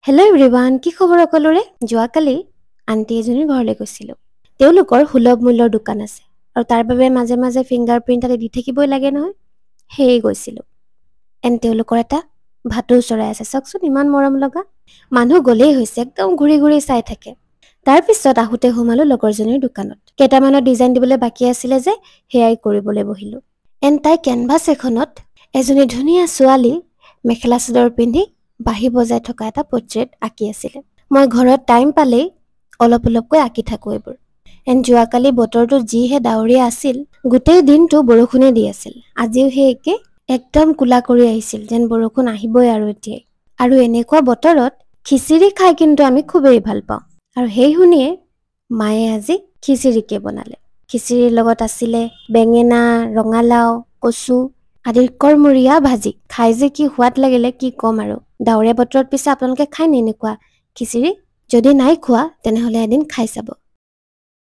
Hello' everyone, কি খবৰ সকলোৰে? যোৱাকালি আণ্টি এজনীৰ ঘৰলৈ গৈছিলোঁ। তেওঁলোকৰ সুলভ মূল্যৰ দোকান আছে আৰু তাৰ বাবে মাজে মাজে ফিংগাৰপ্ৰিণ্ট তাতে দি থাকিবই লাগে নহয়। সেয়ে গৈছিলোঁ। তেওঁলোকৰ এটা ভাটৌ চৰাই আছে, চাওকচোন ইমান মৰম লগা। মানুহ গ'লেই হৈছে, একদম ঘূৰি ঘূৰি চাই থাকে। তাৰপিছত আহোঁতে সোমালোঁ লগৰজনীৰ দোকানত। কেইটামানৰ ডিজাইন দিবলৈ বাকী আছিলে যে সেয়াই কৰিবলৈ বহিলোঁ। তাই কেনভাছ এখনত এজনী ধুনীয়া ছোৱালী মেখেলা চাদৰ পিন্ধি বাঁহী বজাই থকা এটা পৰ্ট্ৰেইট আঁকি আছিলে। মই ঘৰত টাইম পালেই অলপ অলপকৈ আঁকি থাকোঁ এইবোৰ। যোৱাকালি বতৰটো যিহে ডাৱৰীয়া আছিল, গোটেই দিনটো বৰষুণে দি আছিল। আজিও সেই একে, একদম কোলা কৰি আহিছিল যেন বৰষুণ আহিবই আৰু এতিয়াই। আৰু এনেকুৱা বতৰত খিচিৰি খাই কিন্তু আমি খুবেই ভাল পাওঁ। আৰু সেই শুনিয়ে মায়ে আজি খিচিৰিকে বনালে। খিচিৰিৰ লগত আছিলে বেঙেনা, ৰঙালাও, কচু আদিৰ কৰ্মৰীয়া ভাজি। খাই যে কি সোৱাদ লাগিলে কি ক'ম আৰু। ডাৱৰীয়া বতৰত পিছে আপোনালোকে খায় নে এনেকুৱা খিচিৰি? যদি নাই খোৱা তেনেহ'লে এদিন খাই চাব।